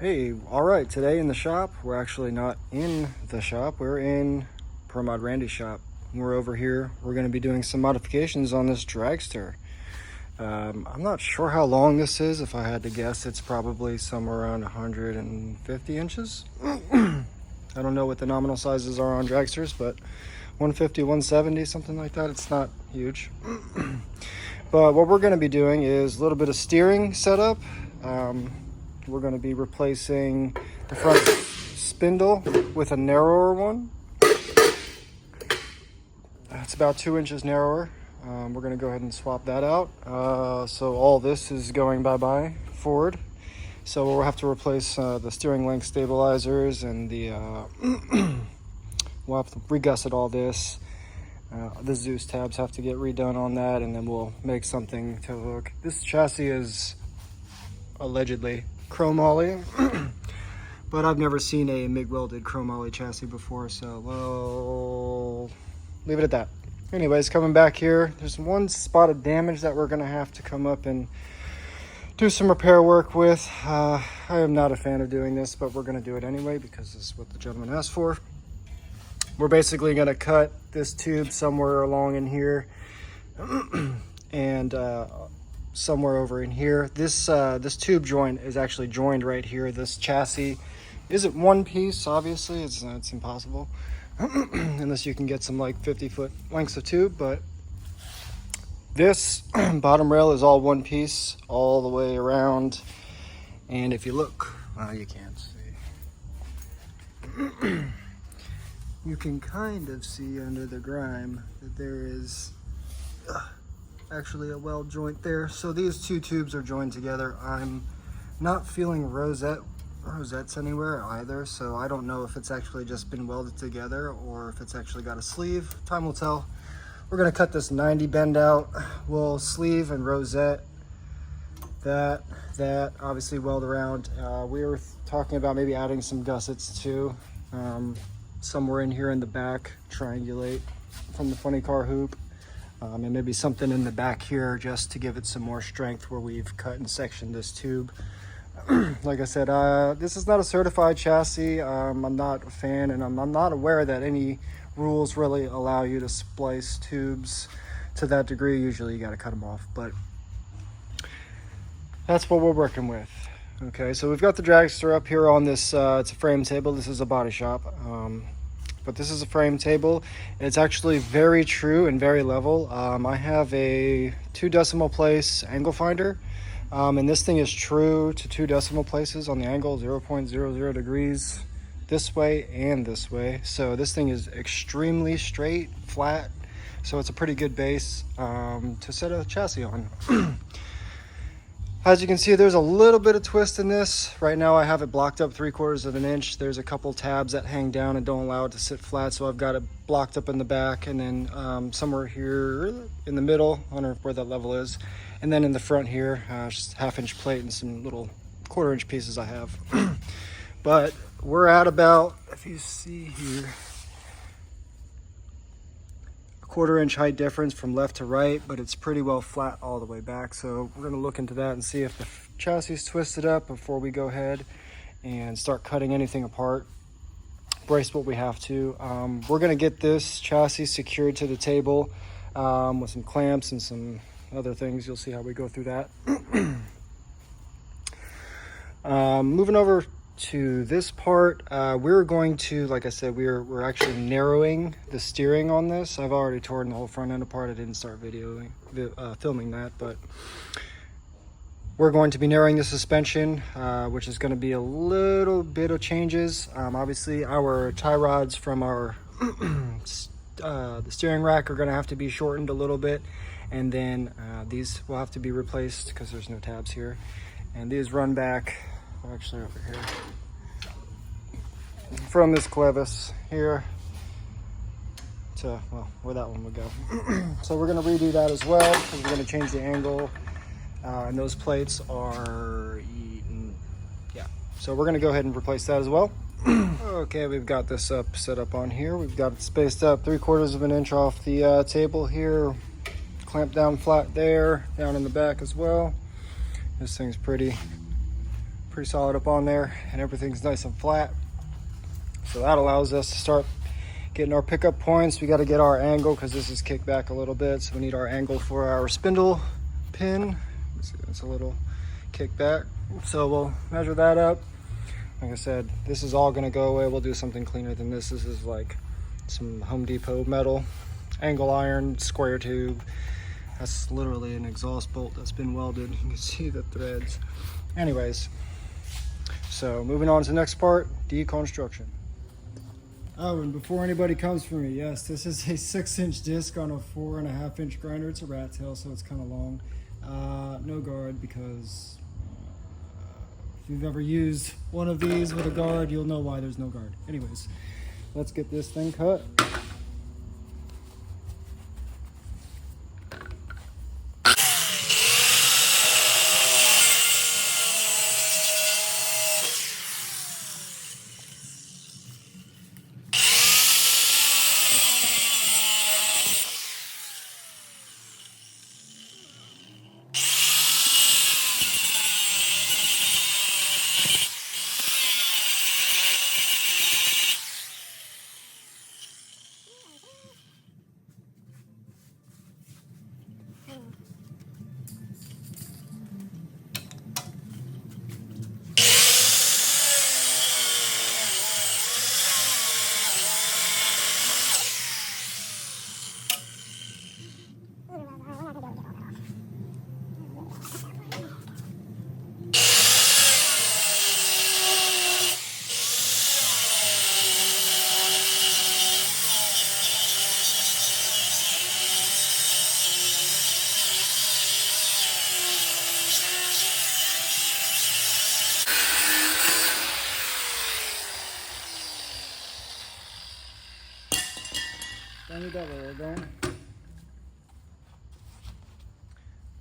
Hey, all right, today in the shop, we're actually not in the shop, we're in Mod Randy's shop. We're over here, we're gonna be doing some modifications on this Dragster. I'm not sure how long this is. If I had to guess, it's probably somewhere around 150 inches. I don't know what the nominal sizes are on Dragsters, but 150, 170, something like that. It's not huge. But what we're gonna be doing is a little bit of steering setup. We're going to be replacing the front spindle with a narrower one. It's about 2 inches narrower. We're going to go ahead and swap that out. So all this is going bye-bye forward. So we'll have to replace the steering link stabilizers and the we'll have to regusset all this. The Zeus tabs have to get redone on that, and then we'll make something to look. This chassis is allegedly chrome ollie, but I've never seen a MIG welded chrome ollie chassis before, so we'll leave it at that. Anyways, coming back here, there's one spot of damage that we're gonna have to come up and do some repair work with. I am not a fan of doing this, but we're gonna do it anyway because this is what the gentleman asked for. We're basically gonna cut this tube somewhere along in here and somewhere over in here. This tube joint is actually joined right here. This chassis isn't one piece, obviously. It's impossible unless you can get some like 50-foot lengths of tube, but this bottom rail is all one piece all the way around. And if you look, you can't see. You can kind of see under the grime that there is actually a weld joint there. So these two tubes are joined together. I'm not feeling rosettes anywhere either, so I don't know if it's actually just been welded together or if it's actually got a sleeve. Time will tell. We're gonna cut this 90 bend out. We'll sleeve and rosette that obviously weld around. We were talking about maybe adding some gussets too, somewhere in here in the back, triangulate from the funny car hoop. And maybe something in the back here just to give it some more strength where we've cut and sectioned this tube. Like I said, this is not a certified chassis. I'm not a fan, and I'm not aware that any rules really allow you to splice tubes to that degree. Usually you got to cut them off, but that's what we're working with. Okay, so we've got the Dragster up here on this, it's a frame table. This is a body shop. But this is a frame table. It's actually very true and very level. I have a 2 decimal place angle finder, and this thing is true to 2 decimal places on the angle, 0.00 degrees this way and this way. So this thing is extremely straight, flat. So it's a pretty good base to set a chassis on. As you can see, there's a little bit of twist in this. Right now I have it blocked up 3/4 of an inch. There's a couple tabs that hang down and don't allow it to sit flat, so I've got it blocked up in the back, and then somewhere here in the middle, I don't know where that level is, and then in the front here, just 1/2 inch plate and some little 1/4 inch pieces I have. But we're at about, if you see here, 1/4 inch height difference from left to right, but it's pretty well flat all the way back. So we're going to look into that and see if the chassis is twisted up before we go ahead and start cutting anything apart. Brace what we have to. We're going to get this chassis secured to the table with some clamps and some other things. You'll see how we go through that. Moving over to this part, we're going to, like I said, we're actually narrowing the steering on this. I've already torn the whole front end apart. I didn't start filming that, but we're going to be narrowing the suspension, which is going to be a little bit of changes. Obviously our tie rods from our the steering rack are going to have to be shortened a little bit, and then these will have to be replaced because there's no tabs here, and these run back actually over here from this clevis here to, well, where that one would go. So we're going to redo that as well because we're going to change the angle, and those plates are eaten. Yeah, so we're going to go ahead and replace that as well. Okay, we've got this set up on here. We've got it spaced up 3/4 of an inch off the table here, clamped down flat there, down in the back as well. This thing's pretty pretty solid up on there, and everything's nice and flat. So that allows us to start getting our pickup points. We got to get our angle because this is kicked back a little bit, so we need our angle for our spindle pin. It's a little kicked back, so we'll measure that up. Like I said, this is all going to go away. We'll do something cleaner than this. This is like some Home Depot metal angle iron square tube. That's literally an exhaust bolt that's been welded. You can see the threads. Anyways, so moving on to the next part, deconstruction. Oh, and before anybody comes for me, yes, this is a 6-inch disc on a 4.5-inch grinder. It's a rat tail, so it's kind of long. No guard, because if you've ever used one of these with a guard, you'll know why there's no guard. Anyways, let's get this thing cut.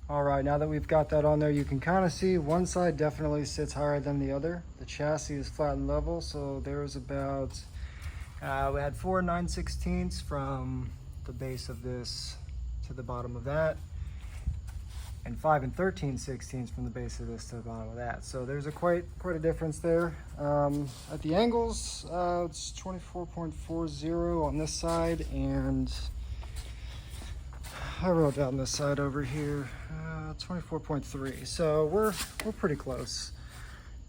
All right, now that we've got that on there, you can kind of see one side definitely sits higher than the other. The chassis is flat and level, so there's about, we had 4 9/16 from the base of this to the bottom of that, and 5 13/16 from the base of this to the bottom of that. So there's quite a difference there. At the angles, it's 24.40 on this side, and I wrote down this side over here, 24.3. So we're pretty close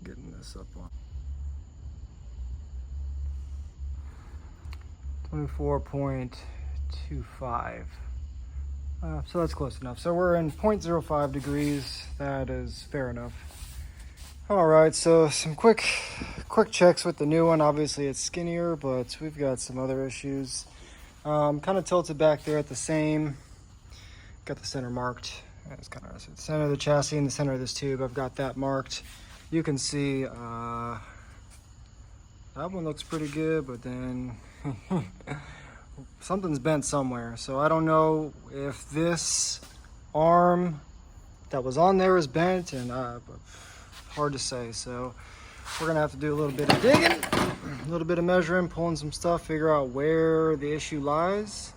getting this up on 24.25. So that's close enough. So we're in 0.05 degrees. That is fair enough. All right, so some quick checks with the new one. Obviously it's skinnier, but we've got some other issues. Kind of tilted back there at the same. Got the center marked. It's kind of the center of the chassis and the center of this tube. I've got that marked. You can see that one looks pretty good, but then something's bent somewhere. So I don't know if this arm that was on there is bent, and hard to say. So we're gonna have to do a little bit of digging, a little bit of measuring, pulling some stuff, figure out where the issue lies.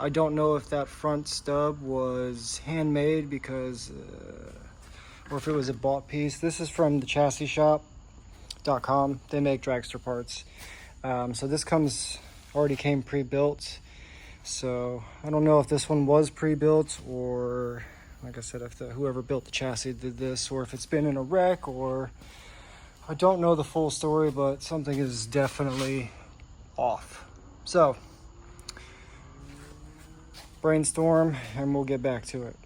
I don't know if that front stub was handmade because, or if it was a bought piece. This is from the chassisshop.com. They make dragster parts. So this already came pre-built. So I don't know if this one was pre-built, or like I said, if whoever built the chassis did this, or if it's been in a wreck, or I don't know the full story, but something is definitely off. So brainstorm and we'll get back to it.